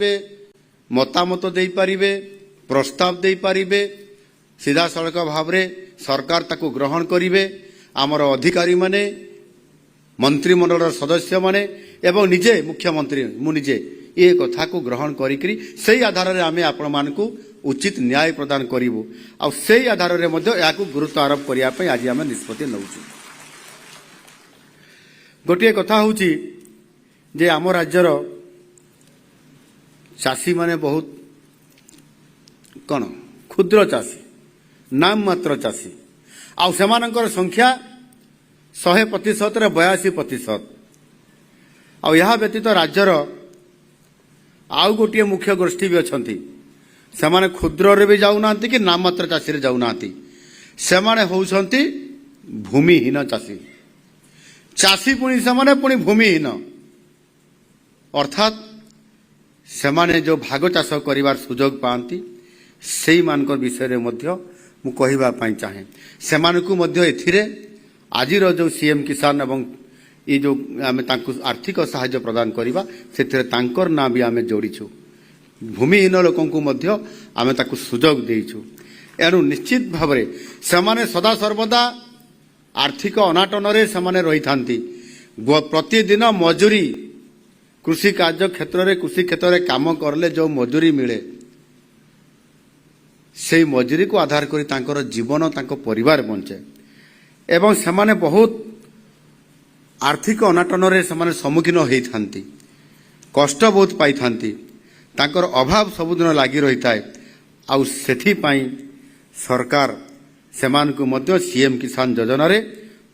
मतामत दे पारिबे प्रस्ताव दे पारिबे सीधा सड़क भाव में सरकार ताकू ग्रहण करिवे आमर अधिकारी माने मंत्रिमंडल सदस्य माने एवं निजे मुख्यमंत्री मुझे ये कथा को ग्रहण करी से आधार में आम आपण मानकू उचित न्याय प्रदान करूँ आ से आधार में गुरुत्व आरोप करने आज आम निष्पत्ति नौ गोटे कथा हूँ जे आम राज्यर चाषी माने बहुत कौन क्षुद्र चाषी नाम मात्र चाषी आउ सेमानंकर संख्या 100% रे 82%। आउ यह व्यतीत राज्यर आउ गोटे मुख्य गोष्ठी भी अछंती सेमाने क्षुद्र रे भी जाउना कि नाम मात्र चाषी रे जाउना सेमाने होउछंती भूमिहीन चाषी चाषी पुणी सेमाने पुणी भूमिहीन अर्थात सेमाने जो भाग चाष करिवार सुजोग पाती से मानकर विषय मध्य मु कहिबा पई चाहे सेमानकु मध्य एथिरे आजिर जो सीएम किसान एवं ये जो आमे तांकु आर्थिक सहायता प्रदान करिबा सेथिरे तांकर ना भी आमे जोड़ीछु भूमिहीन लोकंकु मध्य आमे ताकु सुजोग देइछु एनु निश्चित भावरे सेमाने सदा सर्वदा आर्थिक अनाटन रे सेमाने रही थांती प्रतिदिन मजूरी कृषि कार्य क्षेत्र में कृषि क्षेत्र में काम करले जो मजूरी मिले से मजूरी को आधार करी तांकर जीवन तांको परिवार बंचे एवं सेमाने बहुत आर्थिक अनाटन रे सेमाने सम्मुखीन होई थांती कष्ट बहुत पाई थांती तांकर अभाव सबुदिन लागी रही थाए आउ सेथि पई सरकार सेमान को मध्य सीएम किसान योजना रे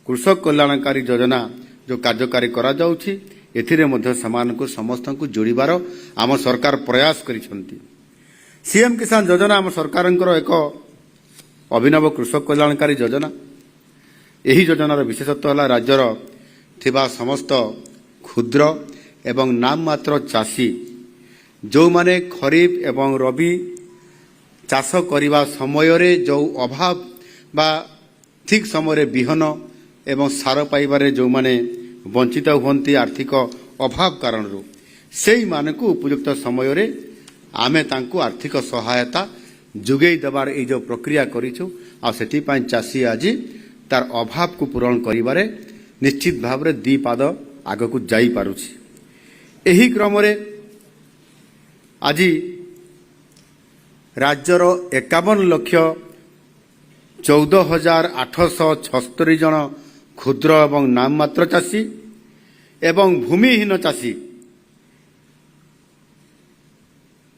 कृषक कल्याणकारी योजना जो कार्यकारी करा जाउछि एथिरे मध्य समानकु समस्तंकु जोड़ीबार आम सरकार प्रयास करिसंती सीएम किसान योजना आम सरकारंकर एक अभिनव कृषक कल्याणकारी योजना एही योजनार विशेषत्व है राज्यर थिबा समस्त क्षुद्र एवं नाम मात्र चाषी जो माने खरीफ एवं रबी चाष करिबा समय रे जो अभाव बा ठीक समय बिहन एवं सार पाइबारे जो माने वंचित हुंती आर्थिक अभाव कारण से मानकु उपयुक्त समय रे आमे तांकु आर्थिक सहायता जुगेई देवार ए जो प्रक्रिया करिछु आ सेति पई चाषी आज तार अभाव को पूरण करिबारे निश्चित भाव रे दी पाद आगकु जाई पारुछि एही क्रम रे आज राज्यर 51,14,876 जन क्षुद्र एवं नाम मात्र चाषी एवं भूमिहीन चाषी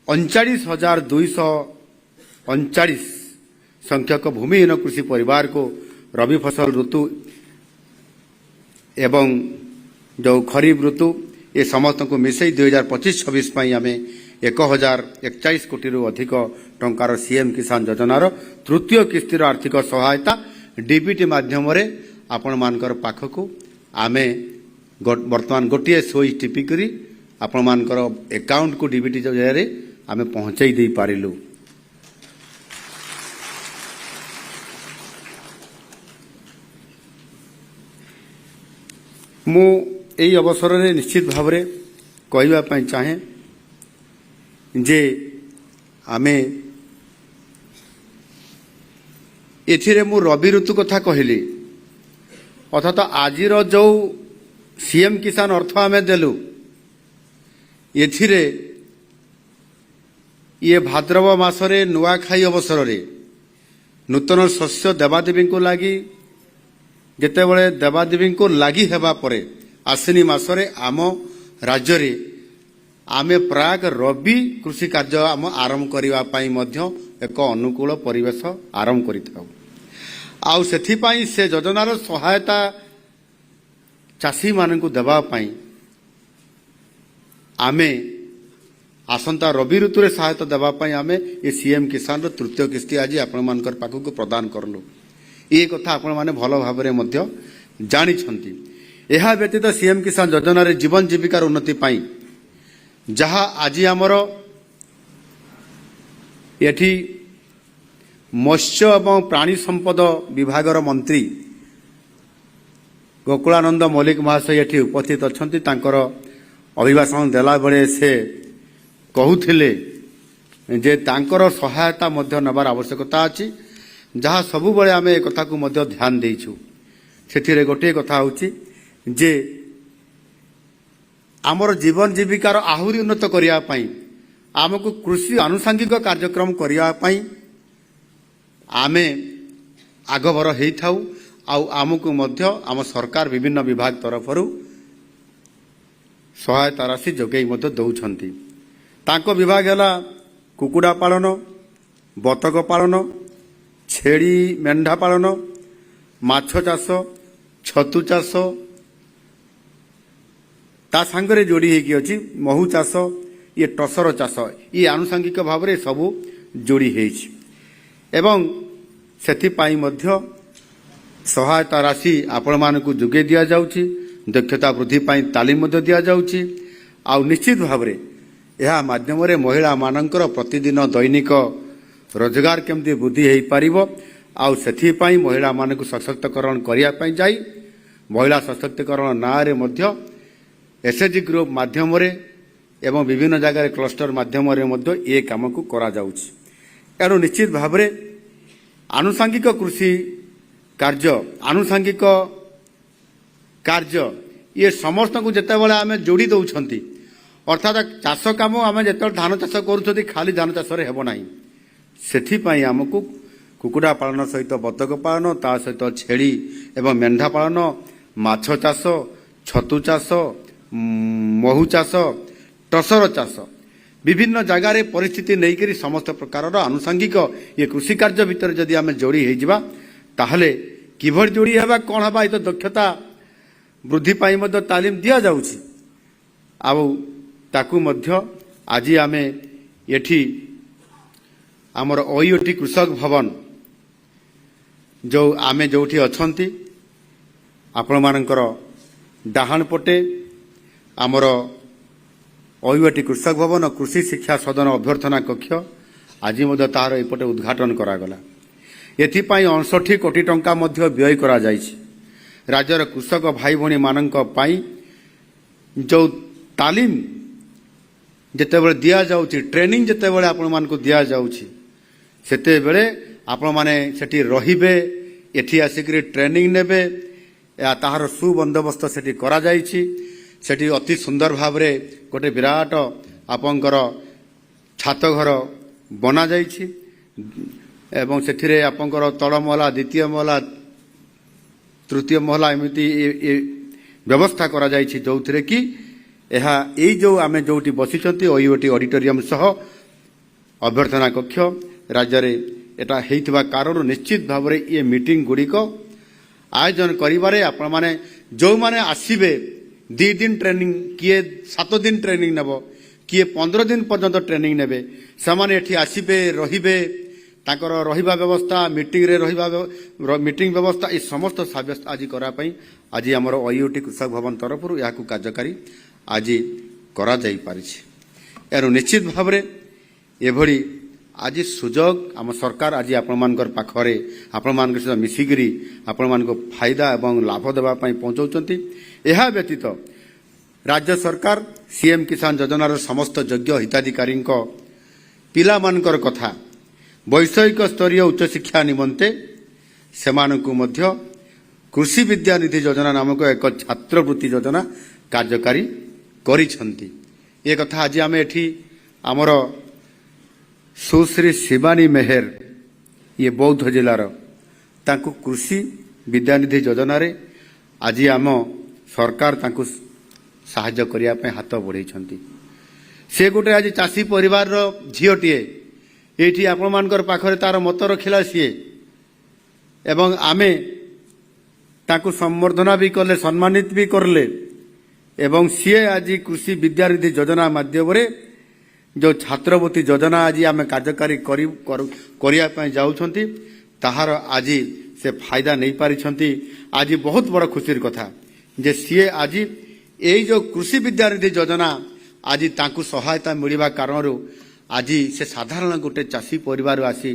39,239 संख्यक भूमिहीन कृषि परिवार को रबी फसल ऋतु एवं जो खरीफ ऋतु ये समस्त को मिसई 2025-26 आम 1,041 कोटी अधिक टंकार सीएम किसान योजनार तृतीय किस्तिर आर्थिक सहायता डीबीटी माध्यम आपण मानकर पाखकु आमे वर्तमान गोटे स्विच टिपिकरी आपण मानकर अकाउंट को डीबीटी जरिए आमे पहुंचाई दे पारिलु मु एई अवसर रे निश्चित भाव रे कहबा पई चाहे जे आमे एथिरे मु रबी ऋतु कथा कहली अर्थात आजिर जो सीएम किसान अर्थ आमे देलु एथिरे ये भाद्रव मासरे नुआखाई अवसर रे नूतन शस्य देवादेवी को लगी जेतेबेले देवादेवी को लगी हेबा परे आश्विनी मासरे आम राज्य रे आमे प्राग रबी कृषि कार्य आम आरंभ करिवा पई मध्य एक अनुकूल परिवेश आरंभ करिथाउ आउ सेथिपाई से योजनार सहायता चाषी मानकु देबा पई आमे आसंता रबी ऋतु रे सहायता देबा पई आमे ए सीएम किसान रो तृतीय किस्ती आज आपण मानकर पाखु को प्रदान करलु ये कथा आपण माने भलो भाबरे मध्य जानि छंती एहा व्यतीत सीएम किसान योजना रे जीवन जीविकार उन्नति पई जहा आज आमर एठी मत्स्य एवं प्राणी संपद विभागर मंत्री गोकुलानंद मल्लिक महाशय एठी उपस्थित अछंती तांकर अभिभाषण देला बेले से କହୁଥିଲେ ଯେ ତାଙ୍କର ସହାୟତା ମଧ୍ୟ ନେବାର ଆବଶ୍ୟକତା ଅଛି, ଯାହା ସବୁବେଳେ ଆମେ ଏ କଥାକୁ ମଧ୍ୟ ଧ୍ୟାନ ଦେଇଛୁ। ସେଥିରେ ଗୋଟିଏ କଥା ହେଉଛି ଯେ ଆମର ଜୀବନ ଜୀବିକାର ଆହୁରି ଉନ୍ନତ କରିବା ପାଇଁ ଆମକୁ କୃଷି ଆନୁଷଙ୍ଗିକ କାର୍ଯ୍ୟକ୍ରମ କରିବା ପାଇଁ ଆମେ ଆଗଭର ହେଇଥାଉ। ଆଉ ଆମକୁ ମଧ୍ୟ ଆମ ସରକାର ବିଭିନ୍ନ ବିଭାଗ ତରଫରୁ ସହାୟତା ରାଶି ଯୋଗାଇ ମଧ୍ୟ ଦେଉଛନ୍ତି। ତାଙ୍କ ବିଭାଗ ହେଲା କୁକୁଡ଼ା ପାଳନ, ବତକ ପାଳନ, ଛେଳି ମେଣ୍ଢା ପାଳନ, ମାଛ ଚାଷ, ଛତୁ ଚାଷ, ତା ସାଙ୍ଗରେ ଯୋଡ଼ି ହେଇକି ଅଛି ମହୁ ଚାଷ, ଇଏ ଟସର ଚାଷ, ଇଏ ଆନୁଷଙ୍ଗିକ ଭାବରେ ସବୁ ଯୋଡ଼ି ହେଇଛି। ଏବଂ ସେଥିପାଇଁ ମଧ୍ୟ ସହାୟତା ରାଶି ଆପଣମାନଙ୍କୁ ଯୋଗାଇ ଦିଆଯାଉଛି। ଦକ୍ଷତା ବୃଦ୍ଧି ପାଇଁ ତାଲିମ ମଧ୍ୟ ଦିଆଯାଉଛି। ଆଉ ନିଶ୍ଚିତ ଭାବରେ ଏହା ମାଧ୍ୟମରେ ମହିଳାମାନଙ୍କର ପ୍ରତିଦିନ ଦୈନିକ ରୋଜଗାର କେମିତି ବୃଦ୍ଧି ହୋଇପାରିବ, ଆଉ ସେଥିପାଇଁ ମହିଳାମାନଙ୍କୁ ସଶକ୍ତିକରଣ କରିବା ପାଇଁ ଯାଇ ମହିଳା ସଶକ୍ତିକରଣ ନାଁରେ ମଧ୍ୟ ଏସ୍ଏଚ୍ଜି ଗ୍ରୁପ ମାଧ୍ୟମରେ ଏବଂ ବିଭିନ୍ନ ଜାଗାରେ କ୍ଲଷ୍ଟର ମାଧ୍ୟମରେ ମଧ୍ୟ ଏ କାମକୁ କରାଯାଉଛି। ଏଣୁ ନିଶ୍ଚିତ ଭାବରେ ଆନୁଷଙ୍ଗିକ କୃଷି କାର୍ଯ୍ୟ, ଆନୁଷଙ୍ଗିକ କାର୍ଯ୍ୟ ଇଏ ସମସ୍ତଙ୍କୁ ଯେତେବେଳେ ଆମେ ଯୋଡ଼ି ଦେଉଛନ୍ତି, ଅର୍ଥାତ୍ ଚାଷ କାମ ଆମେ ଯେତେବେଳେ ଧାନ ଚାଷ କରୁଛନ୍ତି ଖାଲି ଧାନ ଚାଷରେ ହେବ ନାହିଁ। ସେଥିପାଇଁ ଆମକୁ କୁକୁଡ଼ା ପାଳନ ସହିତ ବତକ ପାଳନ, ତା ସହିତ ଛେଳି ଏବଂ ମେଣ୍ଢା ପାଳନ, ମାଛ ଚାଷ, ଛତୁ ଚାଷ, ମହୁ ଚାଷ, ଟସର ଚାଷ, ବିଭିନ୍ନ ଜାଗାରେ ପରିସ୍ଥିତି ନେଇକରି ସମସ୍ତ ପ୍ରକାରର ଆନୁଷଙ୍ଗିକ ଏ କୃଷି କାର୍ଯ୍ୟ ଭିତରେ ଯଦି ଆମେ ଯୋଡ଼ି ହେଇଯିବା, ତାହେଲେ କିଭଳି ଯୋଡ଼ି ହେବା, କ'ଣ ହେବା, ଏ ତ ଦକ୍ଷତା ବୃଦ୍ଧି ପାଇଁ ମଧ୍ୟ ତାଲିମ ଦିଆଯାଉଛି। ଆଉ ତାକୁ ମଧ୍ୟ ଆଜି ଆମେ ଏଠି ଆମର OIOT କୃଷକ ଭବନ ଆମେ ଯେଉଁଠି ଅଛନ୍ତି, ଆପଣମାନଙ୍କର ଡାହାଣ ପଟେ ଆମର OIOT କୃଷକ ଭବନ କୃଷି ଶିକ୍ଷା ସଦନ ଅଭ୍ୟର୍ଥନା କକ୍ଷ, ଆଜି ମଧ୍ୟ ତାହାର ଏପଟେ ଉଦ୍ଘାଟନ କରାଗଲା। ଏଥିପାଇଁ 69 କୋଟି ଟଙ୍କା ମଧ୍ୟ ବ୍ୟୟ କରାଯାଇଛି। ରାଜ୍ୟର କୃଷକ ଭାଇ ଭଉଣୀମାନଙ୍କ ପାଇଁ ଯେଉଁ ତାଲିମ ଯେତେବେଳେ ଦିଆଯାଉଛି, ଟ୍ରେନିଂ ଯେତେବେଳେ ଆପଣମାନଙ୍କୁ ଦିଆଯାଉଛି, ସେତେବେଳେ ଆପଣମାନେ ସେଠି ରହିବେ, ଏଠି ଆସିକରି ଟ୍ରେନିଂ ନେବେ, ତାହାର ସୁବନ୍ଦୋବସ୍ତ ସେଠି କରାଯାଇଛି। ସେଠି ଅତି ସୁନ୍ଦର ଭାବରେ ଗୋଟେ ବିରାଟ ଆପଣଙ୍କର ଛାତ ଘର ବନାଯାଇଛି ଏବଂ ସେଥିରେ ଆପଣଙ୍କର ତଳ ମହଲା, ଦ୍ୱିତୀୟ ମହଲା, ତୃତୀୟ ମହଲା ଏମିତି ବ୍ୟବସ୍ଥା କରାଯାଇଛି, ଯେଉଁଥିରେ କି ଏହା ଏଇ ଯେଉଁ ଆମେ ଯେଉଁଠି ବସିଛନ୍ତି OIOT ଅଡିଟୋରିୟମ ସହ ଅଭ୍ୟର୍ଥନା କକ୍ଷ ରାଜ୍ୟରେ ଏଟା ହେଇଥିବା କାରଣରୁ ନିଶ୍ଚିତ ଭାବରେ ଏ ମିଟିଂ ଗୁଡ଼ିକ ଆୟୋଜନ କରିବାରେ ଆପଣମାନେ ଯେଉଁମାନେ ଆସିବେ 2 ଦିନ ଟ୍ରେନିଂ, କିଏ 7 ଦିନ ଟ୍ରେନିଂ ନେବ, କିଏ 15 ଦିନ ପର୍ଯ୍ୟନ୍ତ ଟ୍ରେନିଂ ନେବେ, ସେମାନେ ଏଠି ଆସିବେ, ରହିବେ, ତାଙ୍କର ରହିବା ବ୍ୟବସ୍ଥା, ମିଟିଂରେ ରହିବା ମିଟିଂ ବ୍ୟବସ୍ଥା ଏ ସମସ୍ତ ସାବ୍ୟସ୍ତ ଆଜି କରିବା ପାଇଁ ଆଜି ଆମର OIOT କୃଷକ ଭବନ ତରଫରୁ ଏହାକୁ କାର୍ଯ୍ୟକାରୀ ଆଜି କରାଯାଇପାରିଛି। ଏଣୁ ନିଶ୍ଚିତ ଭାବରେ ଏଭଳି ଆଜି ସୁଯୋଗ ଆମ ସରକାର ଆଜି ଆପଣମାନଙ୍କର ପାଖରେ ଆପଣମାନଙ୍କ ସହିତ ମିଶିକରି ଆପଣମାନଙ୍କୁ ଫାଇଦା ଏବଂ ଲାଭ ଦେବା ପାଇଁ ପହଞ୍ଚାଉଛନ୍ତି। ଏହା ବ୍ୟତୀତ ରାଜ୍ୟ ସରକାର CM କିଷାନ ଯୋଜନାର ସମସ୍ତ ଯୋଗ୍ୟ ହିତାଧିକାରୀଙ୍କ ପିଲାମାନଙ୍କର କଥା ବୈଷୟିକ ସ୍ତରୀୟ ଉଚ୍ଚଶିକ୍ଷା ନିମନ୍ତେ ସେମାନଙ୍କୁ ମଧ୍ୟ କୃଷି ବିଦ୍ୟାନିଧି ଯୋଜନା ନାମକ ଏକ ଛାତ୍ରବୃତ୍ତି ଯୋଜନା କାର୍ଯ୍ୟକାରୀ କରିଛନ୍ତି। ଏ କଥା ଆଜି ଆମେ ଏଠି ଆମର ସୁଶ୍ରୀ ଶିବାନୀ ମେହେର, ଇଏ ବୌଦ୍ଧ ଜିଲ୍ଲାର, ତାଙ୍କୁ କୃଷି ବିଦ୍ୟାନିଧି ଯୋଜନାରେ ଆଜି ଆମ ସରକାର ତାଙ୍କୁ ସାହାଯ୍ୟ କରିବା ପାଇଁ ହାତ ବଢ଼େଇଛନ୍ତି। ସେ ଗୋଟେ ଆଜି ଚାଷୀ ପରିବାରର ଝିଅଟିଏ, ଏଇଠି ଆପଣମାନଙ୍କର ପାଖରେ ତାର ମତ ରଖିଲା ସିଏ, ଏବଂ ଆମେ ତାଙ୍କୁ ସମ୍ବର୍ଦ୍ଧନା ବି କଲେ, ସମ୍ମାନିତ ବି କରଲେ, ଏବଂ ସିଏ ଆଜି କୃଷି ବିଦ୍ୟାନିଧି ଯୋଜନା ମାଧ୍ୟମରେ ଯେଉଁ ଛାତ୍ରବୃତ୍ତି ଯୋଜନା ଆଜି ଆମେ କାର୍ଯ୍ୟକାରୀ କରିବା ପାଇଁ ଯାଉଛନ୍ତି, ତାହାର ଆଜି ସେ ଫାଇଦା ନେଇପାରିଛନ୍ତି। ଆଜି ବହୁତ ବଡ଼ ଖୁସିର କଥା ଯେ ସିଏ ଆଜି ଏଇ ଯେଉଁ କୃଷି ବିଦ୍ୟାନିଧି ଯୋଜନା ଆଜି ତାଙ୍କୁ ସହାୟତା ମିଳିବା କାରଣରୁ ଆଜି ସେ ସାଧାରଣ ଗୋଟେ ଚାଷୀ ପରିବାରରୁ ଆସି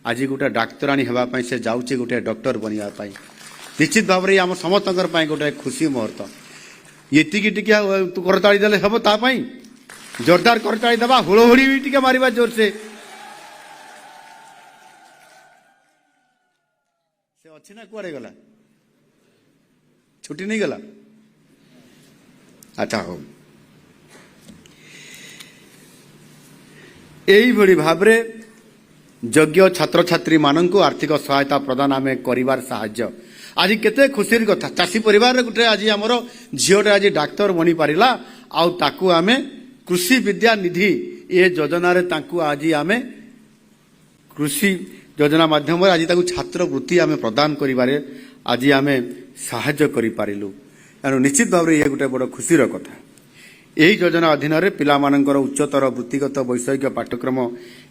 ଆଜି ଗୋଟେ ଡାକ୍ତରାଣୀ ହେବା ପାଇଁ ସେ ଯାଉଛି, ଗୋଟେ ଡକ୍ଟର ବନିବା ପାଇଁ। ନିଶ୍ଚିତ ଭାବରେ ଆମ ସମସ୍ତଙ୍କର ପାଇଁ ଗୋଟେ ଖୁସି ମୁହୂର୍ତ୍ତ। ଏତିକି ଟିକେ କରତାଳି ଦେଲେ ହେବ ତା ପାଇଁ? जोरदार करताली दबा हुड़हुड़ी भी टिके मारिबा जोर से अच्छी ना कुआड़े गला छुट्टी नहीं गला अच्छा हो यही भाव योग्य छात्र छात्री मानक आर्थिक सहायता प्रदान आम कर साहाय्य आज केते खुशी कथा चाषी परिवार गोटे आज आमर झीटे आज डाक्तर बनी पारा आउ आमे कृषि विद्या निधि ये योजना रे तांकु आज आमे कृषि योजना माध्यम आज छात्रवृत्ति आम प्रदान करिबारे आज आम साहाय्य करि पारिलु एनु निश्चित भाव ये गोटे बड़ खुशीर कथा यही योजना अधीन पिला मानकर उच्चतर वृत्तिगत वैषयिक पाठ्यक्रम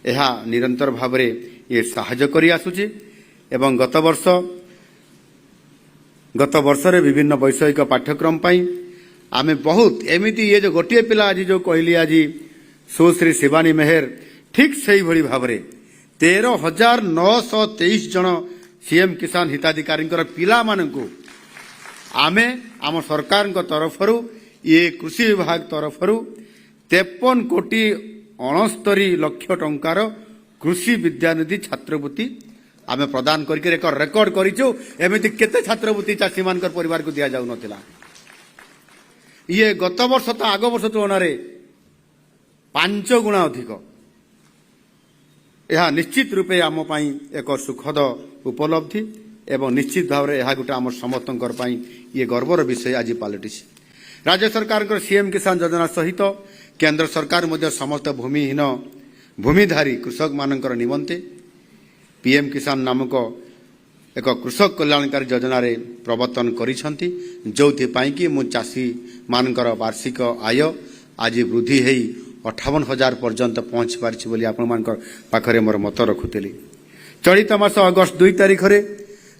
यह निरंतर भाव ये साहाय्य करि आसुची एवं गत वर्ष रे विभिन्न वैषयिक पाठ्यक्रम पाई आमे बहुत एमिति ये जो गोटे पिला आज जो कहली आज सुश्री शिवानी मेहर ठीक सही भली भाव 13,923 जन सीएम किसान हिताधिकारी पिला मानकु आमे आम सरकार तरफरु ये कृषि विभाग तरफरु 53 कोटी 69 लक्ष टंकार कृषि विद्यानिधि छात्रवृत्ति आमे प्रदान करके एक रेकर्ड करिछु एमिति केते छात्रवृत्ति चाषी मान परिवार को दिया जाउ नथिला ये गत वर्ष तो आग वर्ष तुलन 5 गुणा अधिक यह निश्चित रूपे आम एक सुखद उपलब्धि एवं निश्चित भाव में यह गोटे आम समस्त ये गर्वर विषय आज पलटि राज्य सरकार सीएम किसान योजना सहित केंद्र सरकार समस्त भूमिहीन भूमिधारी कृषक मानकर निमंते पीएम किसान नामक एक कृषक कल्याणकारी योजना रे प्रवर्तन करिसंती जोथि कि मु चाषी मानकर वार्षिक आय आज वृद्धि हेई 58,000 पर्यंत पहुंच पारिछि बोली आपण मानकर पाखरे मोर मत रखुतली चलित मास अगस्त 2 तारिख रे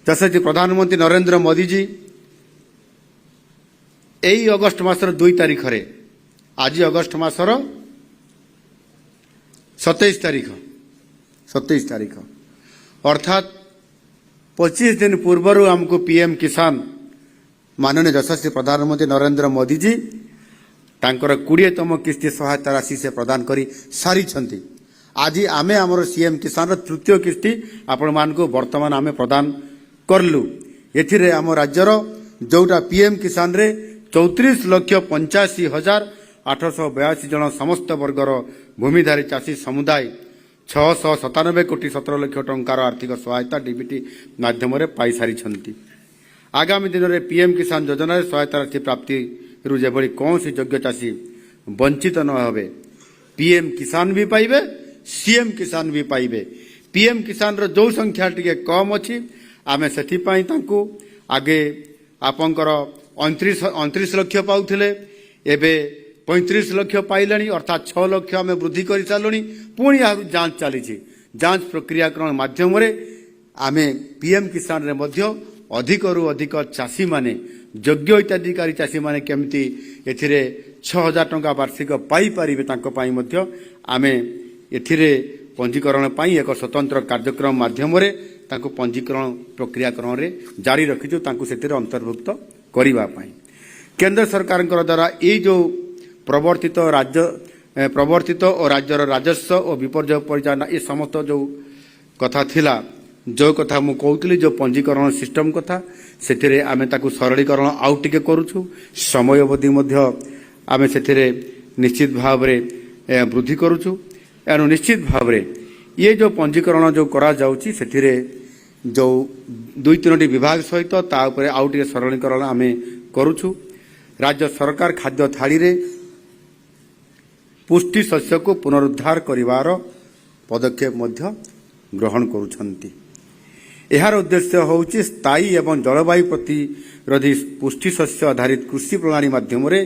यशस्वी प्रधानमंत्री नरेंद्र मोदी जी एई अगस्त मासर 2 तारिख रे आज अगस्त मासर 27 तारिख अर्थात 25 दिन पूर्व हमको पीएम किसान माननीय यशस्वी प्रधानमंत्री नरेंद्र मोदी जी तांकर 20तम किस्ती सहायता राशि से प्रदान करी सारी छंती आज आमे हमर सीएम किसान रो तृतीय किस्ती आपण मान को वर्तमान आमे प्रदान करलु एथिरे हम राज्यर जोटा पीएम किसान रे 34,85,882 जन समस्त वर्गर भूमिधारी चाषी समुदाय 697 कोटी 17 लाख टंकार आर्थिक सहायता डीबीटी माध्यम पाई सारी छंती आगामी दिन में पीएम किसान योजना सहायता राशि प्राप्ति जेभली कौन सी योग्य चाषी वंचित न होवे पीएम किसान भी पाइबे सीएम किसान भी पाइबे पीएम किसान रो जो संख्या टिके कम अछि आमे सेथि पई तांकू आगे आपनकर 29 लाख पाउथिले एबे 35 लाख पाइलानी अर्थात 6 लाख आमे वृद्धि करि चालुनी पुणी आ जांच चली जांच प्रक्रियाकरण माध्यम रे आमे पीएम किसान रे मध्य अधिक रु अधिक चाषी माने योग्य हिताधिकारी चाषी माने केमती एथिरे 6,000 टंका वार्षिक पाई पारिबे तांको पाई मध्य आमे एथिरे पंजीकरण पाई एक स्वतंत्र कार्यक्रम माध्यम रे तांको पंजीकरण प्रक्रियाकरण रे जारी रखिछु तांको सेतिरे अंतर्भुक्त करिबा पाई केंद्र सरकार द्वारा ये जो प्रवर्तित और राज्यर राजस्व और विपर्यय परिचालना ये समस्त जो कथा थिला जो कथा मु कहूली जो पंजीकरण सिस्टम कथा से आमे ताकू सरलीकरण आउ टिके करूछु समय अवधि मध्य आमे से निश्चित भाव रे वृद्धि करूछु एनु निश्चित भाव रे ये जो पंजीकरण जो करा जाउची सेथिरे जो 2-3टी विभाग सहित ता उपरे आउ टिके सरलीकरण आमे करूछु राज्य सरकार खाद्य थाली रे पुष्टि शस्य को पुनरुद्धार करिवार पदक्षेप मध्य ग्रहण करूछंती यार उद्देश्य होउची स्थायी एवं जलवायु प्रतिरोधी पुष्टि शस्य आधारित कृषि प्रणाली माध्यम रे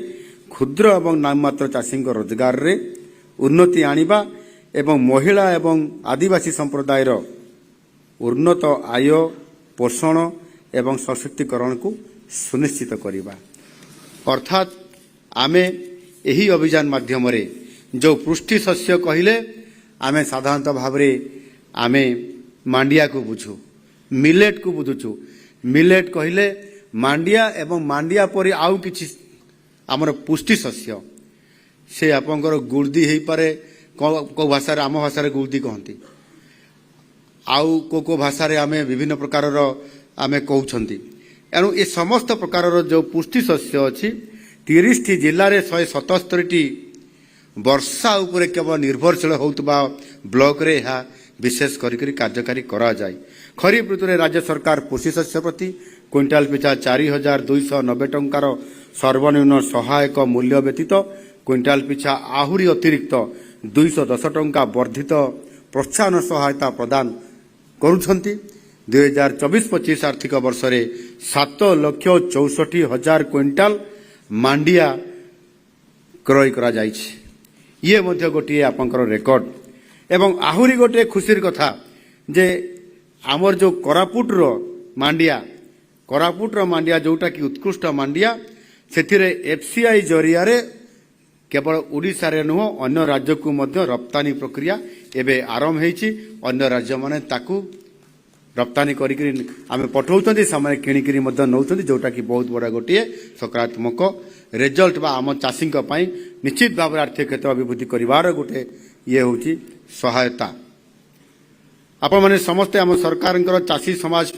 क्षुद्र एवं नाममात्र चाषी रोजगार रे उन्नति आनिबा एवं महिला एवं आदिवासी संप्रदायर उन्नत आय पोषण एवं सशक्तिकरण को सुनिश्चित करिबा अर्थात आमे यही अभियान माध्यम रे जो पुष्टि शस्य कहिले आमे साधारणतः भाव रे आमे मांडिया को बुझू मिलेट को बुझुछु मिलेट कहिले मांडिया एवं मांडिया परि आउ किछि हमर पुष्टि शस्य से आपंकर गुर्दी हो पारे को भाषा आम भाषा गुर्दी कहती आउ को भाषा आम विभिन्न प्रकार आम कहते एणु ए समस्त प्रकार जो पुष्टि शस्य अच्छी 30 जिले में 177 वर्षा उपरे केवल निर्भरशील होता ब्लॉक रे यह विशेष करी कार्यकारी करा जाए। खरीफ ऋतु में राज्य सरकार पुष्टि शस्य प्रति क्विंटाल पिछा 4290 टंकार सर्वनिम्न सहायक मूल्य व्यतीत क्विंटाल पिछा आहुरी अतिरिक्त 210 टंका वर्धित प्रोत्साहन सहायता प्रदान करुछंती। 2024-25 आर्थिक वर्ष में 7,64,000 क्विंटाल मांडिया क्रय करा जाइछि। ये मध्य गोटे आपंकर रेकर्ड एवं आहुरी गोटे खुशीर कथा जे आमर जो कोरापुटर मांडिया जोटा कि उत्कृष्ट मांडिया सेथिरे एफसीआई जरिया रे केवल ओडिशा रे नुह अन्य राज्य को मध्य रप्तानी प्रक्रिया एबे आरंभ हेछि। अन्य राज्य माने ताकू रप्तानी करिकरी आमे पठाउछन्ती समय किणिकरी मध्य नउछन्ती जोटा कि बहुत बड़ा गोटे सकारात्मक रिजल्ट बा आम चाषी निश्चित भाव आर्थिक क्षेत्र अभिवृद्धि करिवार गोटे ये होछि सहायता। आपण माने समस्ते आम सरकार चाषी समाज